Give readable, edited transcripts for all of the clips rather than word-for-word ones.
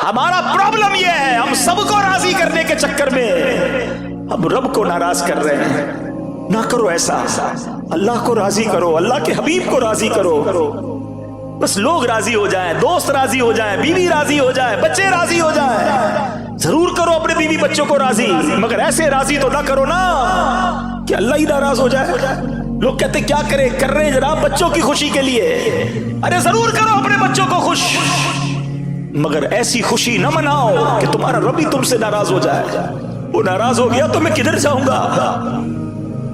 ہمارا پرابلم یہ ہے، ہم سب کو راضی کرنے کے چکر میں ہم رب کو ناراض کر رہے ہیں۔ نہ کرو ایسا، اللہ کو راضی کرو، اللہ کے حبیب کو راضی کرو، بس لوگ راضی ہو جائیں، دوست راضی ہو جائیں، بیوی راضی ہو جائے، بچے راضی ہو جائیں۔ ضرور کرو اپنے بیوی بچوں کو راضی، مگر ایسے راضی تو نہ کرو نا کہ اللہ ہی ناراض ہو جائے۔ لوگ کہتے کیا کریں، کر رہے ہیں جناب بچوں کی خوشی کے لیے۔ ارے ضرور کرو اپنے بچوں کو خوش، مگر ایسی خوشی نہ مناؤ کہ تمہارا رب ہی تم سے ناراض ہو جائے۔ وہ ناراض ہو گیا تو میں کدھر جاؤں گا؟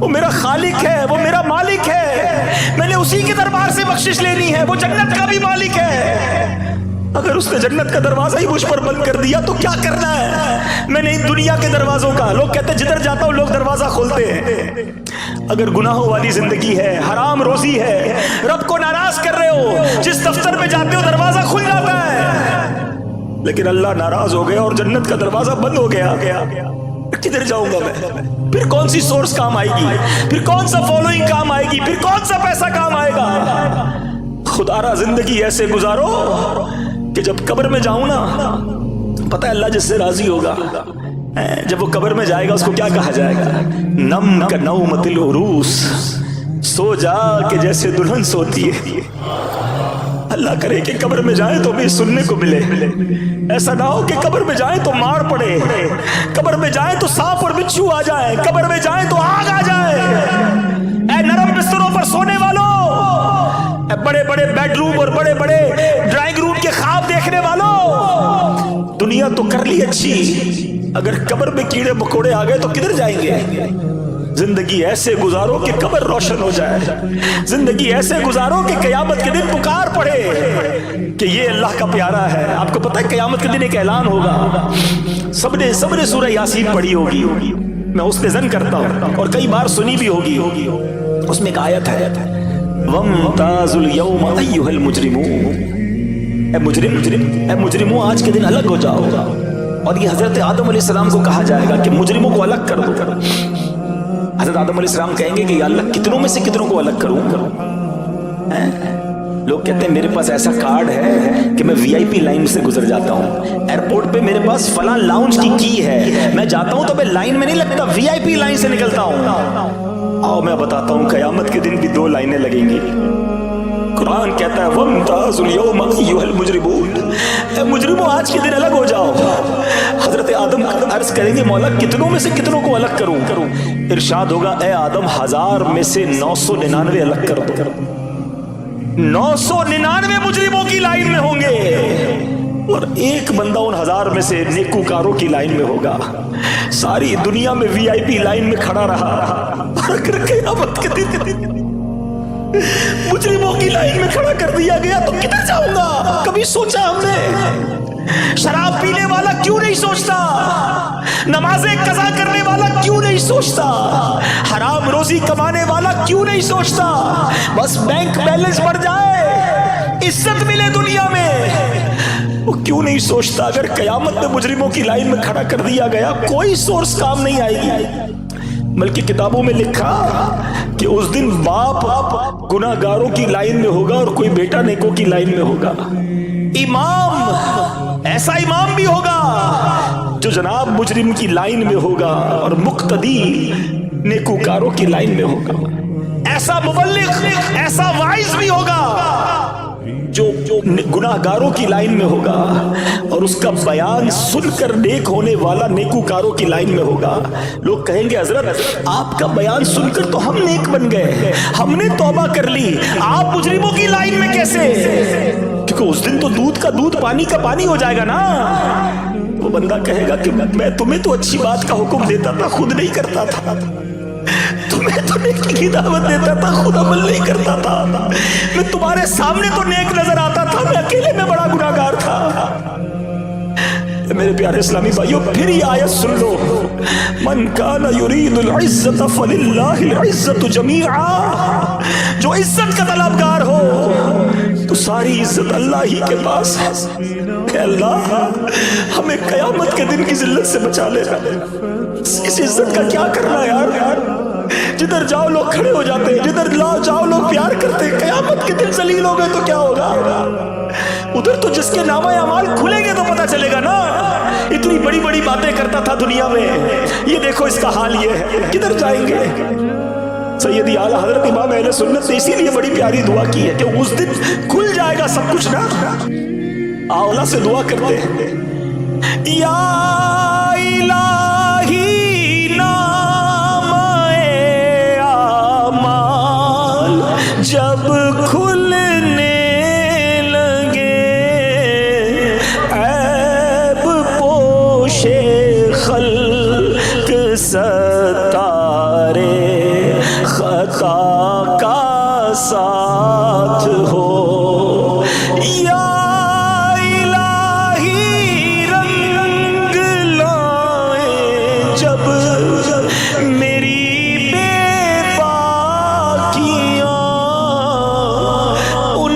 وہ میرا خالق ہے، وہ میرا مالک ہے، میں نے اسی کے دربار سے بخشش لینی ہے۔ وہ جنت کا بھی مالک ہے، اگر اس نے جنت کا دروازہ ہی مجھ پر بند کر دیا تو کیا کرنا ہے میں نے ان دنیا کے دروازوں کا؟ لوگ کہتے ہیں جدھر جاتا ہوں لوگ دروازہ کھولتے ہیں۔ اگر گناہوں والی زندگی ہے، حرام روزی ہے، رب کو ناراض کر رہے ہو، جس دفتر میں جاتے ہو دروازہ کھل جاتا ہے، لیکن اللہ ناراض ہو گیا اور جنت کا دروازہ بند ہو گیا، کدھر جاؤں گا میں؟ پھر کون سی سورس کام آئے گی؟ پھر کون سا فالوئنگ کام آئے گی؟ پھر کون سا پیسہ کام آئے گا؟ خدا را زندگی ایسے گزارو کہ جب قبر میں جاؤں نا، پتہ ہے اللہ جس سے راضی ہوگا، جب وہ قبر میں جائے گا اس کو کیا کہا جائے گا؟ نم کا نومت العروس، سو جا کہ جیسے دلہن سوتی ہے۔ اللہ کرے کہ قبر میں جائیں تو بھی سننے کو ملے، ایسا نہ ہو کہ قبر میں جائیں تو مار پڑے، قبر میں جائیں تو سانپ اور بچھو آ جائیں، قبر میں جائیں تو آگ آ جائے۔ اے نرم بستروں پر سونے والوں، اے بڑے بڑے بیڈ روم اور بڑے بڑے ڈرائنگ روم کے خواب دیکھنے والوں، دنیا تو کر لی اچھی، اگر قبر میں کیڑے مکوڑے آ گئے تو کدھر جائیں گے؟ زندگی ایسے گزارو کہ قبر روشن ہو جائے، زندگی ایسے گزارو کہ قیامت کے دن پکار پڑے کہ یہ اللہ کا پیارا ہے۔ آپ کو پتہ ہے قیامت کے دن ایک اعلان ہوگا، سب نے سورہ یاسین پڑھی ہوگی، میں اس پہ ظن کرتا ہوں اور کئی بار سنی بھی ہوگی۔ اس میں ایک آیت ہے، وَامْتَازُوا الْيَوْمَ أَيُّهَا الْمُجْرِمُونَ، اے مجرموں آج کے دن الگ ہو جاؤ۔ اور یہ حضرت آدم علیہ السلام کو کہا جائے گا کہ مجرموں کو الگ کر دو۔ حضرت آدم علیہ السلام کہیں گے کہ یا اللہ کتنوں میں سے کتنوں کو الگ کروں؟ لوگ کہتے ہیں میرے پاس ایسا کارڈ ہے کہ میں وی آئی پی لائن سے گزر جاتا ہوں، ایئرپورٹ پہ میرے پاس فلاں لاؤنج کی ہے، میں جاتا ہوں تو میں لائن میں نہیں لگتا، وی آئی پی لائن سے نکلتا ہوں۔ آؤ میں بتاتا ہوں قیامت کے دن بھی دو لائنیں لگیں گی۔ قرآن کہتا ہے وَامْتَازُوا الْيَوْمَ أَيُّهَا الْمُجْرِمُونَ، اے مجرموں آج کے دن الگ ہو جاؤ۔ حضرت آدم عرض کریں گے مولا کتنوں میں سے کتنوں کو الگ کروں؟ ارشاد ہوگا اے آدم 1000 میں سے 999 الگ کر دو۔ 999 مجرموں کی لائن میں ہوں گے اور ایک بندہ ان 1000 میں سے نیکوکاروں کی لائن میں ہوگا۔ ساری دنیا میں وی آئی پی لائن میں کھڑا رہا، اگر قیامت کے دن مجرموں کی لائن میں کھڑا کر دیا گیا تو کدھر جاؤں گا؟ کبھی سوچا ہم نے؟ شراب پینے والا کیوں نہیں سوچتا؟ نمازیں قضا کرنے والا کیوں نہیں سوچتا؟ حرام روزی کمانے والا کیوں نہیں سوچتا؟ بس بینک بیلنس بڑھ جائے، عزت ملے دنیا میں، وہ کیوں نہیں سوچتا؟ اگر قیامت میں مجرموں کی لائن میں کھڑا کر دیا گیا کوئی سورس کام نہیں آئے گی، بلکہ کتابوں میں لکھا کہ اس دن باپ گناہ گاروں کی لائن میں ہوگا اور کوئی بیٹا نیکوں کی لائن میں ہوگا۔ امام، ایسا امام بھی ہوگا جو جناب مجرم کی لائن میں ہوگا اور مقتدی نیکوکاروں کی لائن میں ہوگا۔ ایسا مبلغ، ایسا واعظ بھی ہوگا جو گناہ گاروں کی لائن میں ہوگا اور اس کا بیان سن کر نیک ہونے والا نیکوکاروں کی لائن میں ہوگا۔ لوگ کہیں گے حضرت آپ کا بیان سن کر تو ہم نیک بن گئے، ہم نے توبہ کر لی، آپ مجرموں کی لائن میں کیسے؟ کیونکہ اس دن تو دودھ کا دودھ پانی کا پانی ہو جائے گا نا۔ وہ بندہ کہے گا کہ میں تمہیں تو اچھی بات کا حکم دیتا تھا، خود نہیں کرتا تھا، تمہیں تو نیکی کی دعوت دیتا تھا، خود عمل نہیں کرتا تھا، میں تمہارے سامنے تو نیک نظر آتا تھا، میں اکیلے میں بڑا گناہگار تھا۔ میرے پیارے اسلامی بھائیوں پھر یہ آیت سن لو، من کان یرید العزت فللہ العزت جمیعا، جو عزت کا طلبگار ہو تو ساری عزت اللہ ہی کے پاس ہے۔ اے اللہ ہمیں قیامت کے دن کی ذلت سے بچا لے، اس عزت کا کیا کرنا یار؟ جدھر جاؤ لوگ کھڑے ہو جاتے ہیں، جدھر جاؤ لوگ پیار کرتے ہیں، قیامت کے دن ذلیل ہو گئے تو کیا ہوگا؟ ادھر تو جس کے نامہ اعمال کھلیں گے تو پتہ چلے گا نا دنیا میں, یہ دیکھو اس کا حال یہ ہے, کدھر جائیں گے؟ سیدی اعلیٰ حضرت امام اہل سنت نے اسی لیے بڑی پیاری دعا کی ہے کہ اس دن کھل جائے گا سب کچھ نا. اللہ سے دعا کرتے ہیں, یا الہی نام اعمال جب کھلنے لگے, عیب پوشے خلق ستارے خطا کا ساتھ ہو, یا الہی رنگ لائے جب میری بے باکیاں, ان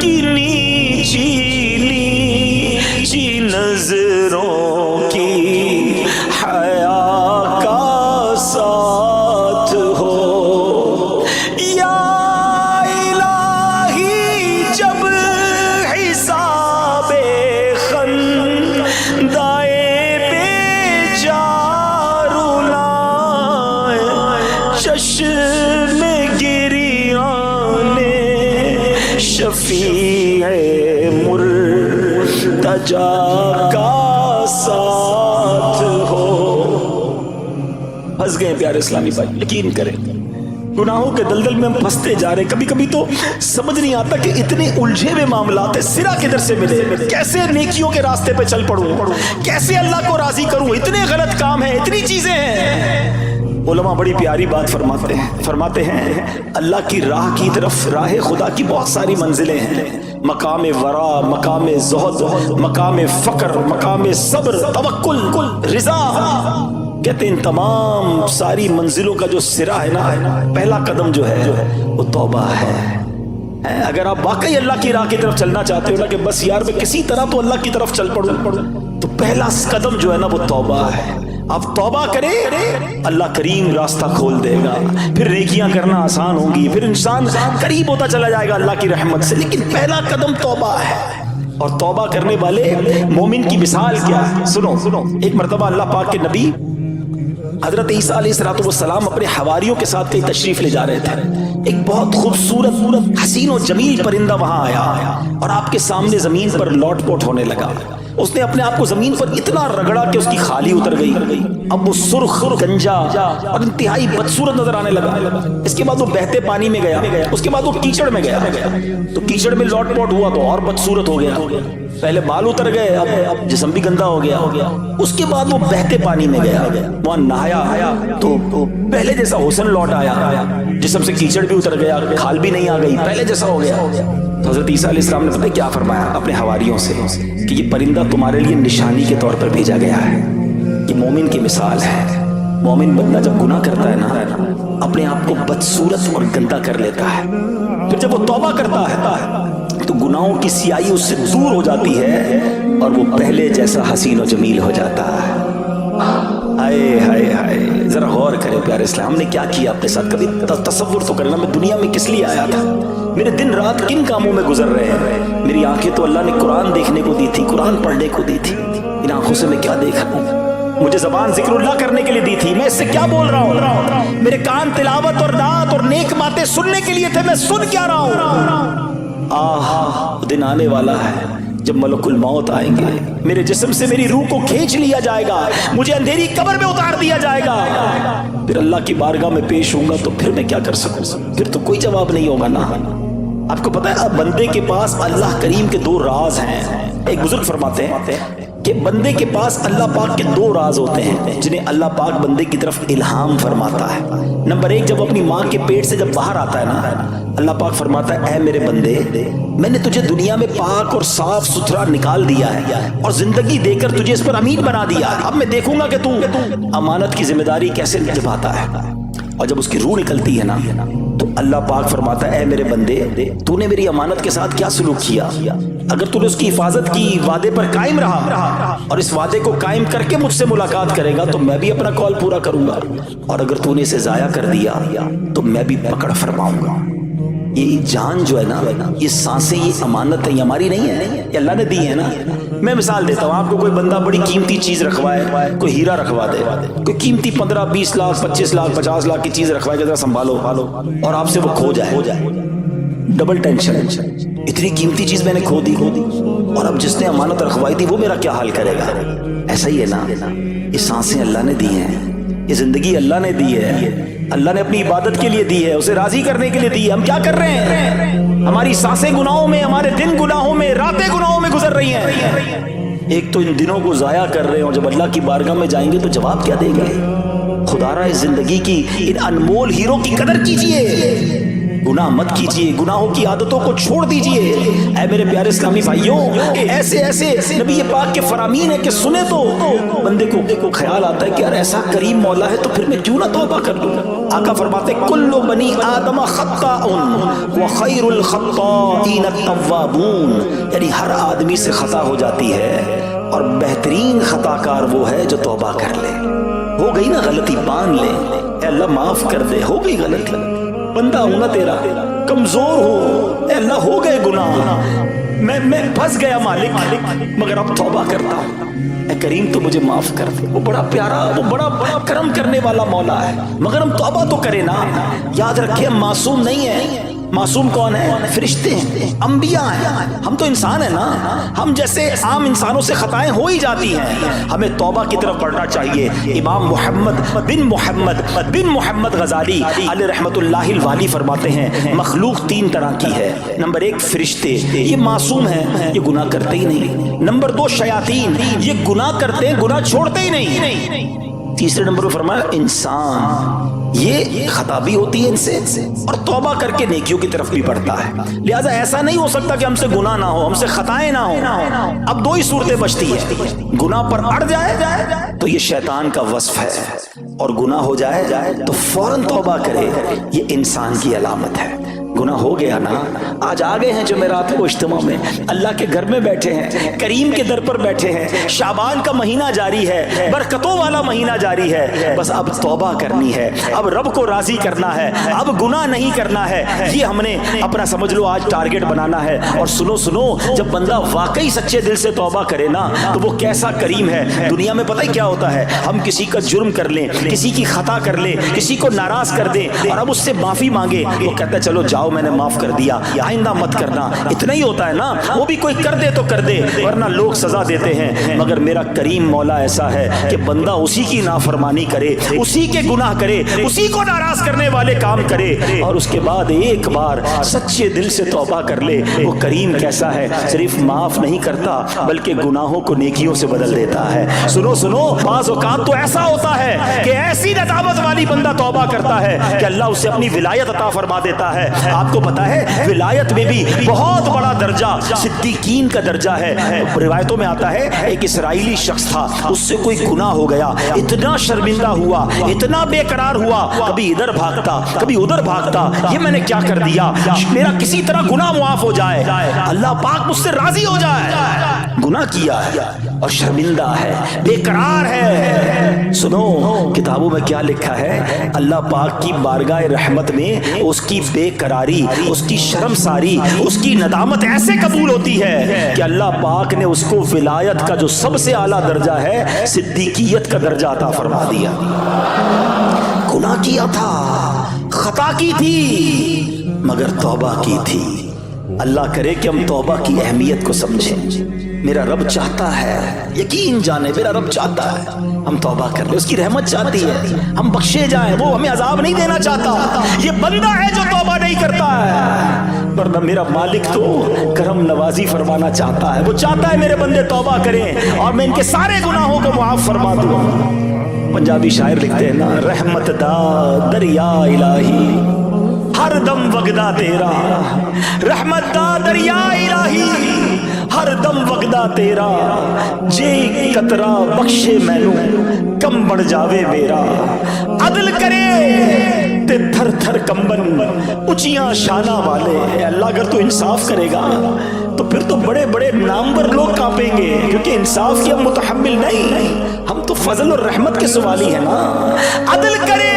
کی نیچی نیچی نظروں کی حیا کا ساتھ ہو, یا الہی جب حساب خندائے بے جارو لائے, چشم گریان شفیع مرتجا کا ساتھ ہو. پھنس گئے پیارے اسلامی بھائی, یقین کریں گناہوں کے دلدل میں ہم پھنستے جا رہے ہیں. کبھی کبھی تو سمجھ نہیں آتا کہ اتنے الجھے ہوئے معاملات ہیں, سرا کدھر سے ملے, کیسے نیکیوں کے راستے پہ چل پڑوں, کیسے اللہ کو راضی کروں, اتنے غلط کام ہیں, اتنی چیزیں ہیں. علماء بڑی پیاری بات فرماتے ہیں اللہ کی راہ کی طرف, راہ خدا کی بہت ساری منزلیں ہیں, مقام ورا, مقام زہد, مقام فقر, مقام صبر, توکل, رضا. کہتے ہیں ان تمام ساری منزلوں کا جو سرا ہے نا, پہلا قدم جو ہے وہ توبہ ہے. اگر آپ واقعی اللہ کی راہ کی طرف چلنا چاہتے ہو نا کہ بس یار میں کسی طرح تو اللہ کی طرف چل پڑوں, تو پہلا قدم جو ہے نا وہ توبہ ہے. آپ توبہ کریں, اللہ کریم راستہ کھول دے گا, پھر نیکیاں کرنا آسان ہوگی, پھر انسان قریب ہوتا چلا جائے گا اللہ کی رحمت سے. لیکن پہلا قدم توبہ ہے, اور توبہ کرنے والے مومن کی مثال کیا ہے؟ سنو, ایک مرتبہ اللہ پاک کے نبی حضرت عیسیٰ علیہ السلام اپنے حواریوں کے ساتھ کہیں تشریف لے جا رہے تھے. ایک بہت خوبصورت حسین و جمیل پرندہ وہاں آیا اور آپ کے سامنے زمین پر لوٹ پوٹ ہونے لگا. اس نے اپنے آپ کو زمین پر اتنا رگڑا کہ اس کی خالی اتر گئی. اب وہ سرخ, گنجا اور انتہائی بدصورت نظر آنے لگا. اس کے بعد وہ بہتے پانی میں گیا, اس کے بعد وہ کیچڑ میں گیا, تو کیچڑ میں لوٹ پوٹ ہوا تو اور بدصورت ہو گیا. پہلے بال اتر گئے, اب جسم بھی گندا ہو گیا. اس کے بعد وہ بہتے پانی میں گیا, وہاں نہایا تو پہلے جیسا حسن لوٹ آیا, جسم سے کیچڑ بھی اتر گیا, کھال بھی نہیں آ گئی, پہلے جیسا ہو گیا. تو حضرت عیسیٰ علیہ السلام نے پتہ کیا فرمایا اپنے حواریوں سے کہ یہ پرندہ تمہارے لیے نشانی کے طور پر بھیجا گیا ہے, یہ مومن کی مثال ہے. مومن بندہ جب گناہ کرتا ہے نا, اپنے آپ کو بدصورت اور گندا کر لیتا ہے, پھر جب وہ توبہ کرتا ہے تو گناہوں کی سیاہی اس سے دور ہو جاتی ہے اور وہ پہلے جیسا حسین و جمیل ہو جاتا ہے. ہائے ہائے ہائے, ذرا غور کریں پیارے اسلام, ہم نے کیا کیا اپنے ساتھ, کبھی تصور تو کرنا میں دنیا میں کس لیے آیا تھا, میرے دن رات کن کاموں میں گزر رہے ہیں. میری آنکھیں تو اللہ نے قرآن دیکھنے کو دی تھی, قرآن پڑھنے کو دی تھی, ان آنکھوں سے میں کیا دیکھ رہا ہوں. مجھے زبان ذکر اللہ کرنے کے لیے دی تھی, میں اس سے کیا بول رہا ہوں. میرے کان تلاوت اور نعت اور نیک باتیں سننے کے لیے تھے, میں سن کیا رہا ہوں. دن آنے والا ہے جب ملک الموت آئیں گے, میرے جسم سے میری روح کو کھینچ لیا جائے گا, مجھے اندھیری قبر میں اتار دیا جائے گا, پھر اللہ کی بارگاہ میں پیش ہوں گا, تو پھر میں کیا کر سکوں, پھر تو کوئی جواب نہیں ہوگا نا. آپ کو پتا ہے بندے کے پاس اللہ کریم کے 2 راز ہیں. ایک بزرگ فرماتے ہیں کہ بندے کے پاس اللہ پاک کے 2 راز ہوتے ہیں جنہیں اللہ پاک بندے کی طرف الہام فرماتا ہے. نمبر 1, جب اپنی ماں کے پیٹ سے جب باہر آتا ہے نا, اللہ پاک فرماتا ہے اے میرے بندے, میں نے تجھے دنیا میں پاک اور صاف ستھرا نکال دیا ہے اور زندگی دے کر تجھے اس پر امین بنا دیا ہے. اب میں دیکھوں گا کہ تو امانت کی ذمہ داری کیسے نبھاتا ہے. اور جب اس کی روح نکلتی ہے نا, تو اللہ پاک فرماتا ہے اے میرے بندے, تو نے میری امانت کے ساتھ کیا سلوک کیا. اگر تو نے اس کی حفاظت کی, وعدے پر قائم رہا اور اس وعدے کو قائم کر کے مجھ سے ملاقات کرے گا, تو میں بھی اپنا کال پورا کروں گا, اور اگر تو نے اسے ضائع کر دیا تو میں بھی پکڑ فرماؤں گا. یہ جان جو ہے نا، یہ سانسیں، یہ امانت ہے، یہ ہماری نہیں ہے، یہ اللہ نے دی ہے نا۔ میں مثال دیتا ہوں آپ کو، کوئی بندہ بڑی قیمتی چیز رکھوائے، کوئی ہیرا رکھوا دے، کوئی قیمتی 15 20 لاکھ 25 لاکھ 50 لاکھ کی چیز رکھوائے کہ ذرا سنبھالو، اور آپ سے وہ کھو جائے، ڈبل ٹینشن، اتنی قیمتی چیز میں نے کھو دی، اور اب جس نے امانت رکھوائی تھی وہ میرا کیا حال کرے گا؟ ایسا ہی ہے نا، یہ سانسیں اللہ نے دی ہیں، یہ زندگی اللہ نے دی ہے، اللہ نے اپنی عبادت کے لیے دی ہے، اسے راضی کرنے کے لیے دی ہے۔ ہم کیا کر رہے ہیں؟ ہماری سانسیں گناہوں میں، ہمارے دن گناہوں میں، راتیں گناہوں میں گزر رہی ہیں۔ ایک تو ان دنوں کو ضائع کر رہے ہیں، اور جب اللہ کی بارگاہ میں جائیں گے تو جواب کیا دیں گے؟ خدا را اس زندگی کی ان انمول ہیروں کی قدر کیجئے، گناہ مت کیجئے، گناہوں کی عادتوں کو چھوڑ دیجئے۔ اے میرے پیارے اسلامی بھائیوں، ایسے ایسے نبی پاک کے فرامین ہیں کہ سنے تو بندے کو خیال آتا ہے کہ یار ایسا کریم مولا ہے تو پھر میں کیوں نہ توبہ کر لوں۔ آقا فرماتے کل بنی آدم خطاء وخیر الخطائین التوابون، یعنی ہر آدمی سے خطا ہو جاتی ہے، اور بہترین خطا کار وہ ہے جو توبہ کر لے۔ ہو گئی نا غلطی، مان لے، اے اللہ معاف کر دے، ہو گئی غلطی، بندہ ہوں نا تیرا، کمزور ہو، اے اللہ ہو گئے گناہ، میں پھنس گیا مالک، مگر اب توبہ کرتا ہوں، اے کریم تو مجھے معاف کر دے۔ وہ بڑا پیارا، وہ بڑا کرم کرنے والا مولا ہے، مگر ہم توبہ تو کریں نا۔ یاد رکھیں ہم معصوم نہیں ہیں۔ معصوم کون ہے؟ فرشتے ہیں، انبیاء ہیں، ہم تو انسان ہیں نا، ہم جیسے عام انسانوں سے خطائیں ہو ہی جاتی ہیں، ہمیں توبہ کی طرف بڑھنا چاہیے۔ امام محمد بن محمد غزالی علیہ رحمت اللہ الوالی فرماتے ہیں مخلوق 3 طرح کی ہے۔ نمبر 1 فرشتے، یہ معصوم ہیں، یہ گناہ کرتے ہی نہیں۔ نمبر 2 شیاطین، یہ گناہ کرتے ہیں، گناہ چھوڑتے ہی نہیں۔ تیسرے نمبر پر فرمایا انسان، یہ خطا بھی ہوتی ہے ان سے، اور توبہ کر کے نیکیوں کی طرف بھی بڑھتا ہے۔ لہٰذا ایسا نہیں ہو سکتا کہ ہم سے گناہ نہ ہو، ہم سے خطائیں نہ ہوں۔ اب 2 ہی صورتیں بچتی ہیں، گناہ پر اڑ جائے تو یہ شیطان کا وصف ہے، اور گناہ ہو جائے تو فوراً توبہ کرے، یہ انسان کی علامت ہے۔ گناہ ہو گیا نا، آج آ گئے ہیں جمعرات کو اجتماع میں، اللہ کے گھر میں بیٹھے ہیں، کریم کے در پر بیٹھے ہیں، شعبان کا مہینہ جاری ہے، برکتوں والا مہینہ جاری ہے، بس اب توبہ کرنی ہے، اب رب کو راضی کرنا ہے، اب گناہ نہیں کرنا ہے۔ یہ ہم نے اپنا سمجھ لو آج ٹارگٹ بنانا ہے۔ اور سنو، جب بندہ واقعی سچے دل سے توبہ کرے نا تو وہ کیسا کریم ہے۔ دنیا میں پتہ ہی کیا ہوتا ہے، ہم کسی کا جرم کر لیں، کسی کی خطا کر لیں، کسی کو ناراض کر دیں، اور اب اس سے معافی مانگے، وہ کہتا ہے چلو جاؤ میں نے معاف کر دیا، آئندہ مت کرنا۔ اتنا ہی ہوتا ہے نا، وہ بھی کوئی کر دے تو کر دے، ورنہ لوگ سزا دیتے ہیں۔ مگر میرا کریم مولا ایسا ہے کہ بندہ اسی کی نافرمانی کرے، اسی کے گناہ کرے، اسی کو ناراض کرنے والے کام کرے، اور اس کے بعد ایک بار سچے دل سے توبہ کر لے۔ وہ کریم کیسا ہے، صرف معاف نہیں کرتا بلکہ گناہوں کو نیکیوں سے بدل دیتا ہے۔ سنو، بعض اوقات تو ایسا ہوتا ہے کہ ایسی ندامت والی بندہ توبہ کرتا ہے کہ اللہ اسے اپنی ولایت عطا فرما دیتا ہے۔ آپ کو پتا ہے ولایت میں بھی بہت بڑا درجہ صدیقین کا درجہ ہے۔ روایتوں میں آتا ہے ایک اسرائیلی شخص تھا، اس سے کوئی گناہ ہو گیا، اتنا شرمندہ ہوا، اتنا بے قرار ہوا، کبھی ادھر بھاگتا کبھی ادھر بھاگتا، یہ میں نے کیا کر دیا، میرا کسی طرح گناہ معاف ہو جائے، اللہ پاک مجھ سے راضی ہو جائے۔ گناہ کیا ہے اور شرمندہ ہے، بے قرار ہے۔ سنو کتابوں میں کیا لکھا ہے، اللہ پاک کی بارگاہ رحمت میں اس کی بے قراری، اس کی شرمساری، اس کی ندامت ایسے قبول ہوتی ہے کہ اللہ پاک نے اس کو ولایت کا جو سب سے اعلیٰ درجہ ہے، صدیقیت کا درجہ عطا فرما دیا۔ گناہ کیا تھا، خطا کی تھی، مگر توبہ کی تھی۔ اللہ کرے کہ ہم توبہ کی اہمیت کو سمجھیں۔ میرا رب چاہتا ہے، یقین جانے میرا رب چاہتا ہے ہم توبہ کر لیں، اس کی رحمت چاہتی ہے ہم بخشے جائیں، وہ ہمیں عذاب نہیں دینا چاہتا۔ یہ بندہ ہے جو توبہ نہیں کرتا ہے، ورنہ میرا مالک تو کرم نوازی فرمانا چاہتا ہے، وہ چاہتا ہے میرے بندے توبہ کریں اور میں ان کے سارے گناہوں کو معاف فرما دوں۔ پنجابی شاعر لکھتے ہیں نا، رحمت دا دریا الہی ہر دم وگدا تیرا، رحمت دا دریا الہی ہر دم وگدا تیرا، جے قطرہ بخشے مینو کم بڑھ جاوے میرا، عدل کرے تے تھر تھر کمبن اونچیاں شانہ والے۔ اے اللہ اگر تو انصاف کرے گا تو پھر تو بڑے بڑے نامور لوگ کانپیں گے، کیونکہ انصاف کی ہم متحمل نہیں، ہم تو فضل اور رحمت کے سوالی ہیں نا۔ عدل کرے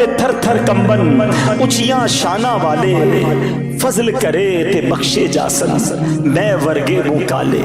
تے تھر تھر کمبن اچیاں شانہ والے فضل کرے تے بخشے جاسن میں ورگے منہ کالے.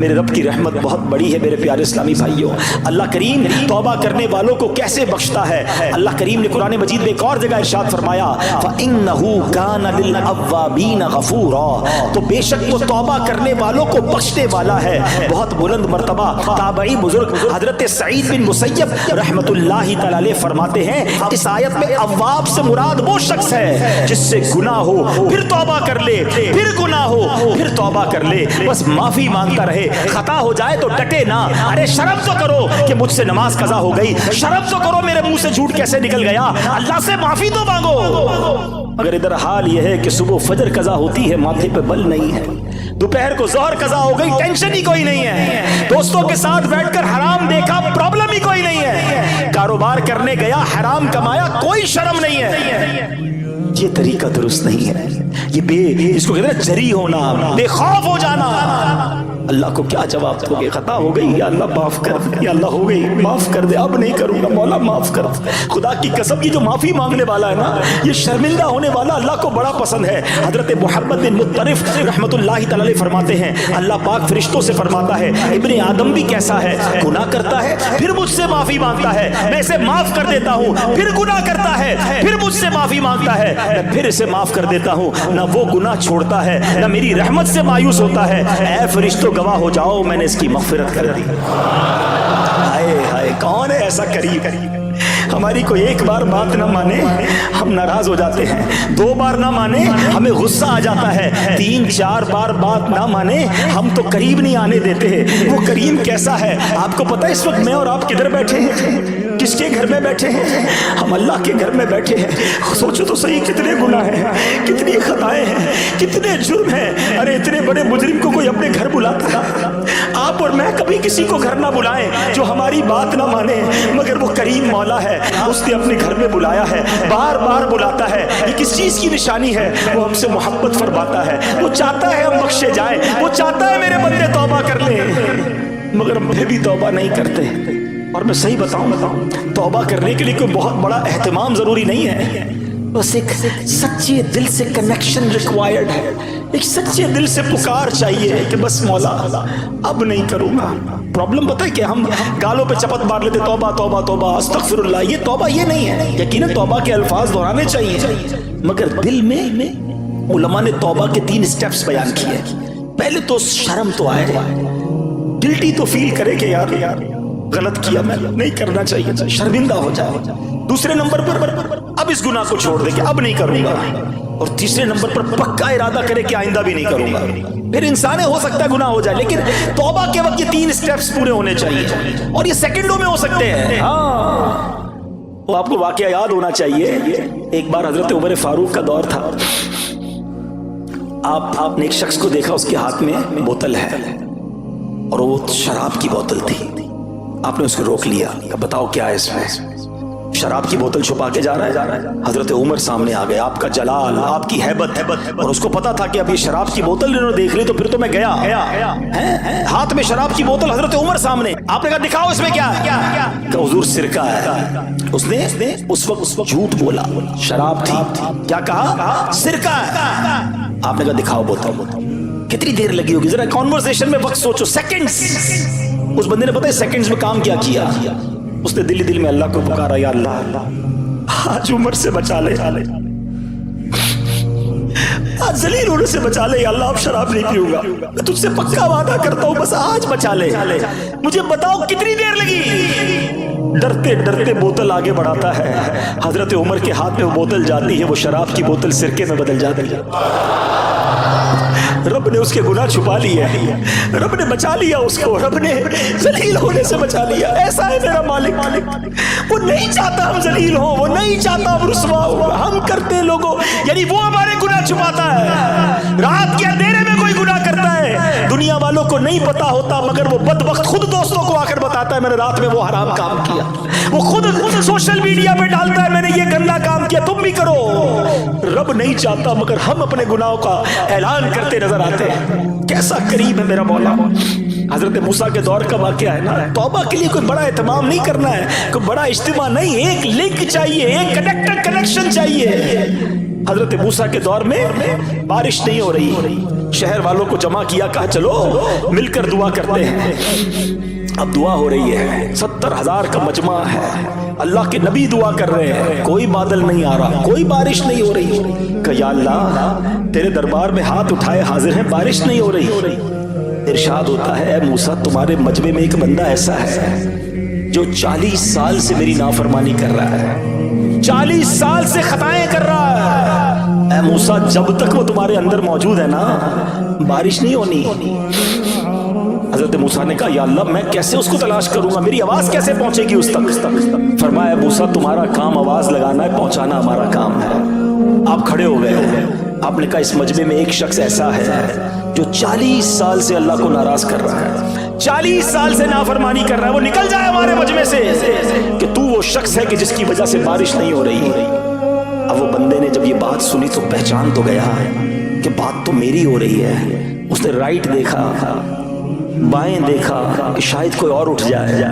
میرے رب کی رحمت بہت بڑی ہے میرے پیارے اسلامی بھائیوں. اللہ کریم توبہ کرنے والوں کو کیسے بخشتا ہے. اللہ کریم نے قرآن مجید میں ایک اور جگہ ارشاد فرمایا فَإِنَّهُ كَانَ لِلْأَوَّابِينَ غَفُورًا, تو بے شک وہ توبہ کرنے والوں کو بخشنے والا ہے. بہت بلند مرتبہ تابعی بزرگ حضرت سعید بن مسیب رحمت اللہ تعالی علیہ فرماتے ہیں اس آیت میں اواب سے مراد وہ شخص ہے جس سے گناہ ہو پھر توبہ کر لے, پھر گناہ ہو پھر توبہ کر لے, بس معافی مانگتا رہے. خطا ہو جائے تو ڈٹے نہ. ارے شرم تو کرو کہ مجھ سے نماز قضا ہو گئی, شرم تو کرو میرے منہ سے جھوٹ کیسے نکل گیا, اللہ سے معافی تو مانگو. مگر ادھر حال یہ ہے کہ صبح فجر قضا ہوتی ہے, ماتھے پہ بل نہیں ہے. دوپہر کو ظہر قضا ہو گئی, ٹینشن ہی کوئی نہیں ہے. دوستوں کے ساتھ بیٹھ کر حرام دیکھا, پرابلم ہی کوئی نہیں ہے. کاروبار کرنے گیا, حرام کمایا, کوئی شرم نہیں ہے. یہ طریقہ درست نہیں ہے. یہ اس کو کہتے ہیں جری ہونا, بے خوف ہو جانا. اللہ کو کیا جواب دو گے؟ خطا ہو گئی, یا اللہ معاف کر دے, یا اللہ ہو گئی معاف کر دے, اب نہیں کروں گا, مولا معاف کر دے. خدا کی قسم یہ جو معافی مانگنے والا ہے نا, یہ شرمندہ ہونے والا اللہ کو بڑا پسند ہے. حضرت محمد بن مطرف رحمت اللہ تعالی علیہ فرماتے ہیں اللہ پاک فرشتوں سے فرماتا ہے ابن آدم بھی کیسا ہے, گناہ کرتا ہے پھر مجھ سے معافی مانگتا ہے, میں اسے معاف کر دیتا ہوں, پھر گناہ کرتا ہے پھر مجھ سے معافی مانگتا ہے, میں پھر اسے معاف کر دیتا ہوں. نہ وہ گناہ چھوڑتا ہے نہ میری رحمت سے مایوس ہوتا ہے. اے فرشتوں گواہ ہو جاؤ میں نے اس کی مغفرت کر دی. ہائے ہائے, کون ہے ایسا قریب؟ ہماری کوئی ایک بار بات نہ مانے ہم ناراض ہو جاتے ہیں, 2 بار نہ مانے ہمیں غصہ آ جاتا ہے, 3-4 بار بات نہ مانے ہم تو قریب نہیں آنے دیتے. وہ کریم کیسا ہے آپ کو پتہ ہے؟ اس وقت میں اور آپ کدھر بیٹھے ہیں, کس کے گھر میں بیٹھے ہیں؟ ہم اللہ کے گھر میں بیٹھے ہیں. سوچو تو صحیح, کتنے گناہ ہیں, کتنی خطائیں ہیں, کتنے جرم ہیں. ارے اتنے بڑے مجرم کو کوئی اپنے گھر بلاتا؟ آپ اور میں کبھی کسی کو گھر نہ بلائیں جو ہماری بات نہ مانے, مگر وہ کریم مولا ہے, اس نے اپنے گھر میں بلایا ہے, بار بار بلاتا ہے. یہ کس چیز کی نشانی ہے؟ وہ ہم سے محبت فرماتا ہے, وہ چاہتا ہے ہم بخشے جائیں, وہ چاہتا ہے میرے بندے توبہ کر لیں, مگر ہم بھی توبہ نہیں کرتے. اور میں صحیح بتاؤں توبہ کرنے کے لیے کوئی بہت بڑا اہتمام ضروری نہیں ہے, بس ایک سچے دل سے کنیکشن ریکوائرڈ ہے. ایک سچے دل سے پکار چاہیے کہ بس مولا اب نہیں کروں گا. پرابلم پتہ ہے کہ ہم گالوں پہ چپت مار لیتے, توبہ توبہ توبہ استغفر اللہ. یہ توبہ یہ نہیں ہے. یقیناً توبہ کے الفاظ دہرانے چاہیے, مگر دل میں علماء نے توبہ کے 3 سٹیپس بیان کیے. پہلے تو شرم تو آئے, گلٹی تو فیل کرے کہ یار غلط کیا, میں نہیں کرنا چاہیے, شرمندہ ہو جائے. دوسرے نمبر پر اب اس گناہ کو چھوڑ دے کہ اب نہیں کروں گا. اور تیسرے نمبر پر پکا ارادہ کرے کہ آئندہ بھی نہیں کروں گا. پھر انسان ہو سکتا ہے گناہ ہو جائے, لیکن توبہ کے وقت یہ 3 سٹیپس پورے ہونے چاہیے, اور یہ سیکنڈوں میں ہو سکتے ہیں. ہاں, وہ آپ کو واقعہ یاد ہونا چاہیے. ایک بار حضرت عمر فاروق کا دور تھا. آپ نے ایک شخص کو دیکھا, اس کے ہاتھ میں بوتل ہے اور وہ شراب کی بوتل تھی. آپ نے اس کو روک لیا, بتاؤ کیا ہے اس میں؟ شراب کی بوتل چھپا کے جا رہا ہے. حضرت عمر سامنے آ گئے, آپ کا جلال, آپ کی ہیبت, اور اس کو پتا تھا کہ اب یہ شراب کی بوتل انہوں نے دیکھ لی تو پھر تو میں گیا. ہاتھ میں شراب کی بوتل, حضرت عمر سامنے. آپ نے کہا دکھاؤ اس میں کیا ہے, کہ حضور سرکہ ہے. اس نے اس وقت جھوٹ بولا, شراب تھی. کیا کہا؟ سرکہ ہے. آپ نے کہا دکھاؤ بوتل. کتنی دیر لگی ہوگی ذرا کنورسیشن میں وقت سوچو, سیکنڈز. اس بندے نے پتہ ہے سیکنڈز میں کام کیا. اس نے دل میں اللہ کو پکارا, یا اللہ آج عمر سے بچا لے, آج ذلیل ہونے سے بچا لے. یا اللہ اب شراب نہیں پیوں گا, میں تجھ سے پکا وعدہ کرتا ہوں, بس آج بچا لے. مجھے بتاؤ کتنی دیر لگی. ڈرتے ڈرتے بوتل آگے بڑھاتا ہے. حضرت عمر کے ہاتھ میں وہ بوتل جاتی ہے, وہ شراب کی بوتل سرکے میں بدل جاتی ہے. رب نے اس کے گناہ چھپا لیے, رب نے بچا لیا اس کو, رب نے ذلیل ہونے سے بچا لیا. ایسا ہے میرا مالک, وہ نہیں چاہتا ہم ذلیل ہوں, وہ نہیں چاہتا ہم رسوا ہوں. ہم کرتے لوگوں, یعنی وہ ہمارے گناہ چھپاتا ہے. رات کے اندھیرے میں کوئی گناہ کرتا ہے, دنیا والوں کو نہیں پتا ہوتا, مگر وہ بدبخت خود دوستوں کو آ کر بتاتا ہے میں نے رات میں وہ حرام کام کیا. وہ خود سوشل میڈیا پہ ڈالتا ہے میں نے یہ گندا کام کیا, تم بھی کرو. رب نہیں چاہتا, مگر ہم اپنے گناہوں کا اعلان کرتے نظر آتے ہیں. کیسا کریم ہے میرا مولا. حضرت موسیٰ کے دور کا واقعہ ہے نا. توبہ کے لیے کوئی بڑا اہتمام نہیں کرنا ہے, کوئی بڑا اجتماع نہیں, ایک لنک چاہیے, ایک کنیکشن چاہیے. حضرت موسیٰ کے دور میں بارش نہیں ہو رہی, شہر والوں کو جمع کیا, کہا چلو مل کر دعا کرتے ہیں. اب دعا ہو رہی ہے, 70,000 کا مجمع ہے, اللہ کے نبی دعا کر رہے ہیں, کوئی بادل نہیں آ رہا, کوئی بارش نہیں ہو رہی. کہ یا اللہ تیرے دربار میں ہاتھ اٹھائے حاضر ہیں, بارش نہیں ہو رہی. ارشاد ہوتا ہے اے موسیٰ تمہارے مجمع میں ایک بندہ ایسا ہے جو 40 سال سے میری نافرمانی کر رہا ہے, 40 سال سے خطائیں کر رہا ہے. اے موسیٰ جب تک وہ تمہارے اندر موجود ہے نا بارش نہیں ہونی. حضرت موسیٰ نے کہا یا اللہ میں کیسے اس کو تلاش کروں گا, میری آواز کیسے پہنچے گی اس تک. فرمایا موسیٰ تمہارا کام آواز لگانا ہے, پہنچانا ہمارا کام ہے. آپ کھڑے ہو گئے, آپ نے کہا اس مجمع میں ایک شخص ایسا ہے جو 40 سال سے اللہ کو ناراض کر رہا ہے, 40 سال سے نافرمانی کر رہا ہے, وہ نکل جائے ہمارے مجمع سے, کہ تو وہ شخص ہے کہ جس کی وجہ سے بارش نہیں ہو رہی. اب وہ بندے نے جب یہ بات سنی تو پہچان تو گیا کہ بات تو میری ہو رہی ہے. اس نے رائٹ دیکھا, بائیں دیکھا کہ شاید کوئی اور اٹھ جائے,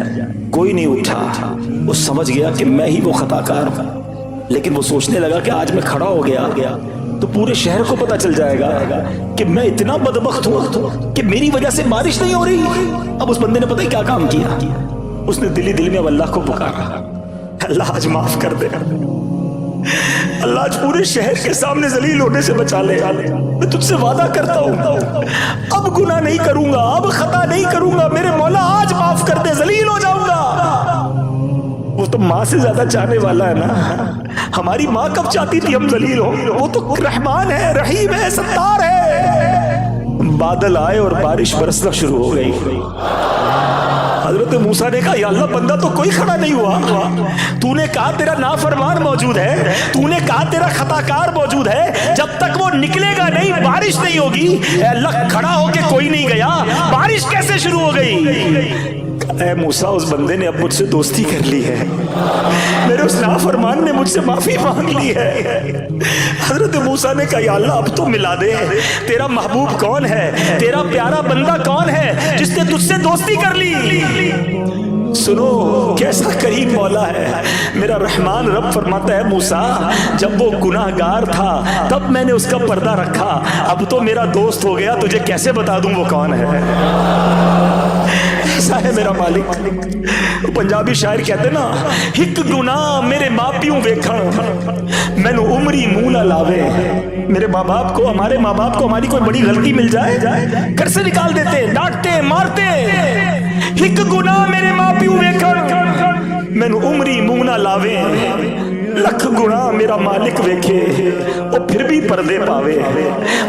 کوئی نہیں اٹھا. وہ سمجھ گیا کہ میں ہی وہ خطا کار ہوں. لیکن وہ سوچنے لگا کہ آج میں کھڑا ہو گیا تو پورے شہر کو پتا چل جائے گا کہ میں اتنا بدبخت ہوں کہ میری وجہ سے بارش نہیں ہو رہی. اب اس بندے نے پتہ ہی کیا کام کیا, اس نے دل میں اب اللہ کو پکارا, اللہ آج معاف کر دے, اللہ آج پورے شہر کے سامنے ذلیل ہونے سے بچا لے. میں تجھ سے وعدہ کرتا ہوں اب گناہ نہیں کروں گا, اب خطا نہیں کروں گا, میرے مولا آج معاف کر دے, ذلیل ہو جاؤں گا. وہ تو ماں سے زیادہ چاہنے والا ہے نا. ہماری ماں کب چاہتی تھی ہم ذلیل ہو, وہ تو رحمان ہے, رحیم ہے, ستار ہے. بادل آئے اور بارش برسنا شروع ہو گئی. حضرت موسیٰ نے کہا یا اللہ بندہ تو کوئی کھڑا نہیں ہوا, تو نے کہا تیرا نافرمان موجود ہے, تو نے کہا تیرا خطا کار موجود ہے, جب تک وہ نکلے گا نہیں بارش نہیں ہوگی. اے اللہ کھڑا ہو کے کوئی نہیں گیا, بارش کیسے شروع ہو گئی. اے موسیٰ اس بندے نے اب مجھ سے دوستی کر لی ہے, میرے اس نافرمان نے مجھ سے معافی مانگ لی ہے. حضرت موسیٰ نے کہا یا اللہ اب تو ملا دے, تیرا محبوب کون ہے, تیرا پیارا بندہ کون ہے جس نے تجھ سے دوستی کر لی. سنو کیسا کریم مولا ہے میرا رحمان رب. فرماتا ہے موسیٰ جب وہ گناہ گار تھا تب میں نے اس کا پردہ رکھا, اب تو میرا دوست ہو گیا, تجھے کیسے بتا دوں وہ کون ہے. ایسا ہے میرا مالک. پنجابی شاعر کہتے نا ہک گناہ میرے ماں پیوں ویکھن مینوں عمری منہ نہ لاوے. میرے ماں باپ کو, ہمارے ماں باپ کو ہماری کوئی بڑی غلطی مل جائے گھر سے نکال دیتے, ڈانٹتے, مارتے. ہک گناہ میرے ماں پیوں ویکھن مینوں عمری منہ نہ لاوے, لکھ گناہ میرا مالک ویکھے وہ پھر بھی پردے پاوے.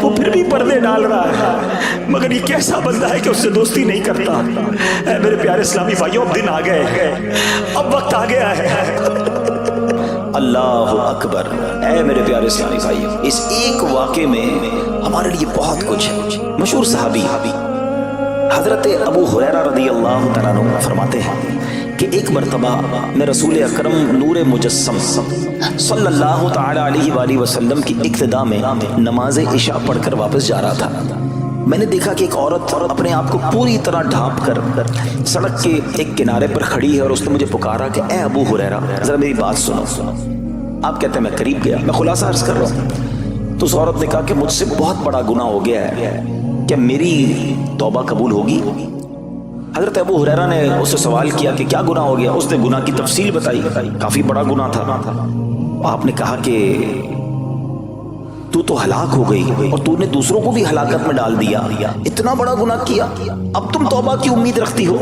وہ پھر بھی پردے ڈال رہا ہے, مگر یہ کیسا بندہ ہے کہ اس سے دوستی نہیں کرتا. اے میرے پیارے اسلامی بھائیوں اب دن آ گئے, اب وقت آ گیا ہے. اللہ اکبر. اے میرے پیارے اسلامی بھائیوں اس ایک واقعے میں ہمارے لیے بہت کچھ ہے. مشہور صحابی حضرت ابو ہریرہ رضی اللہ تعالیٰ عنہ فرماتے ہیں کہ ایک مرتبہ میں رسول اکرم نور مجسم صلی اللہ تعالی علیہ وآلہ وسلم کی اقتداء میں نماز عشاء پڑھ کر واپس جا رہا تھا. میں نے دیکھا کہ ایک عورت اپنے آپ کو پوری طرح ڈھانپ کر سڑک کے ایک کنارے پر کھڑی ہے, اور اس نے مجھے پکارا کہ اے ابو ہریرہ ذرا میری بات سنو. آپ کہتے ہیں میں قریب گیا, میں خلاصہ عرض کر رہا ہوں. تو اس عورت نے کہا کہ مجھ سے بہت بڑا گناہ ہو گیا ہے, کیا میری توبہ قبول ہوگی. حضرت ابو ہریرہ نے اس سے سوال کیا کہ کیا گناہ ہو گیا. اس نے گناہ کی تفصیل بتائی, کافی بڑا گناہ تھا. آپ نے کہا کہ تو ہلاک ہو گئی اور تو نے دوسروں کو بھی ہلاکت میں ڈال دیا, اتنا بڑا گناہ کیا, اب تم توبہ کی امید رکھتی ہو.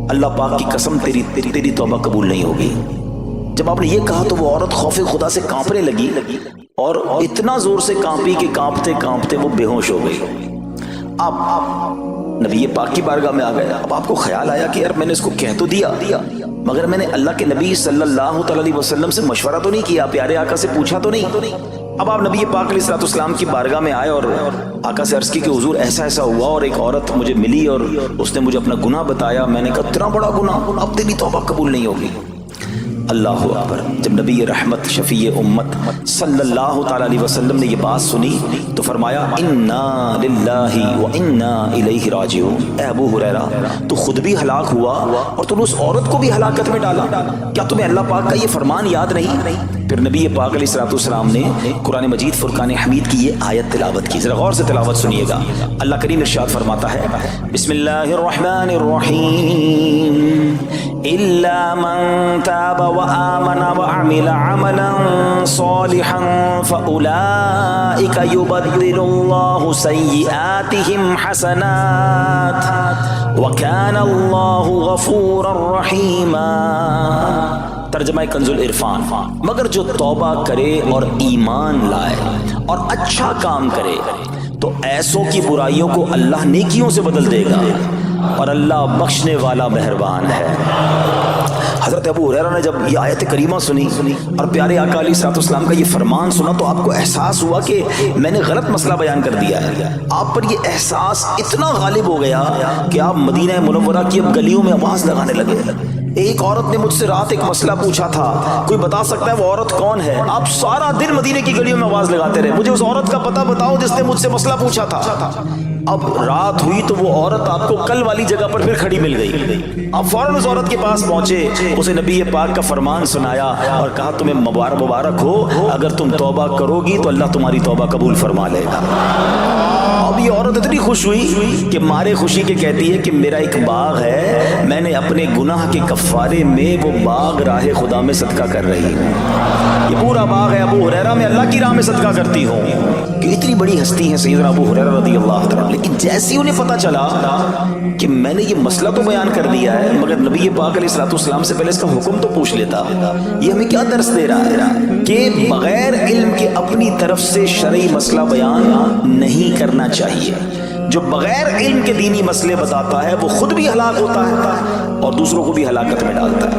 اللہ پاک کی قسم تیری توبہ قبول نہیں ہوگی. جب آپ نے یہ کہا تو وہ عورت خوف خدا سے کانپنے لگی, اور اتنا زور سے کانپی کہ کانپتے کانپتے وہ بے ہوش ہو گئی. آپ نبی پاک کی بارگاہ میں آ گئے. اب آپ کو خیال آیا کہ یار میں نے اس کو کہہ تو دیا, مگر میں نے اللہ کے نبی صلی اللہ علیہ وسلم سے مشورہ تو نہیں کیا, پیارے آقا سے پوچھا تو نہیں. اب آپ نبی پاک علیہ الصلوۃ والسلام کی بارگاہ میں آئے اور آقا سے عرض کی کہ حضور ایسا ایسا ہوا, اور ایک عورت مجھے ملی اور اس نے مجھے اپنا گناہ بتایا. میں نے کہا اتنا بڑا گناہ, اب تیری توبہ قبول نہیں ہوگی. اللہ اکبر. جب نبی رحمت شفیع امت صلی اللہ تعالی علیہ وسلم نے یہ بات سنی تو فرمایا انا للہ و انا الیہ راجعون. اے ابو ہریرہ تو خود بھی ہلاک ہوا اور تو نے اس عورت کو بھی ہلاکت میں ڈالا. کیا تمہیں اللہ پاک کا یہ فرمان یاد نہیں؟ پھر نبی پاک علیہ الصلوۃ والسلام نے قرآن مجید فرقان حمید کی یہ آیت تلاوت کی. ذرا غور سے تلاوت سنیے گا. اللہ کریم ارشاد فرماتا ہے بسم اللہ الرحمن الرحیم الا من تاب وآمن وعمل عملا صالحا فأولئك يبدل الله سيئاتهم حسنات وكان الله غفورا رحيما. ترجمہ کنز العرفان. مگر جو توبہ کرے اور ایمان لائے اور اچھا کام کرے تو ایسوں کی برائیوں کو اللہ نیکیوں سے بدل دے گا اور اللہ بخشنے والا مہربان ہے. حضرت ابو ہریرہ نے جب یہ آیت کریمہ سنی اور پیارے آقا علیہ الصلوۃ والسلام کا یہ فرمان سنا تو آپ کو احساس ہوا کہ میں نے غلط مسئلہ بیان کر دیا ہے. آپ پر یہ احساس اتنا غالب ہو گیا کہ آپ مدینہ منورہ کی اب گلیوں میں آواز لگانے لگے. ایک عورت نے مجھ سے رات ایک مسئلہ پوچھا تھا, کوئی بتا سکتا ہے وہ عورت کون ہے؟ آپ سارا دن مدینے کی گلیوں میں آواز لگاتے رہے مجھے اس عورت کا پتہ بتاؤ جس نے مجھ سے مسئلہ پوچھا تھا. اب رات ہوئی تو وہ عورت آپ کو کل والی جگہ پر پھر کھڑی مل گئی. آپ فوراً اس عورت کے پاس پہنچے, اسے نبی پاک کا فرمان سنایا اور کہا تمہیں مبارک ہو, اگر تم توبہ کرو گی تو اللہ تمہاری توبہ قبول فرما لے گا. اب یہ عورت اتنی خوش ہوئی کہ مارے خوشی کے کہتی ہے کہ میرا ایک باغ ہے, میں نے اپنے گناہ کے کفارے میں وہ باغ راہ خدا میں صدقہ کر رہی ہوں. یہ پورا باغ ہے ابو ہریرہ میں اللہ کی راہ میں صدقہ کرتی ہوں. کہ اتنی بڑی ہستی ہے سیدنا ابو ہریرہ رضی اللہ عنہ. لیکن جیسے انہیں پتہ چلا کہ میں نے یہ مسئلہ تو بیان کر دیا ہے مگر نبی پاک علیہ الصلوۃ والسلام سے پہلے اس کا حکم تو پوچھ لیتا, یہ ہمیں کیا درس دے رہا ہے کہ بغیر علم کے اپنی طرف سے شرعی مسئلہ بیان نہیں کرنا چاہیے. جو بغیر علم کے دینی مسئلے بتاتا ہے وہ خود بھی ہلاک ہوتا ہے اور دوسروں کو بھی ہلاکت میں ڈالتا ہے.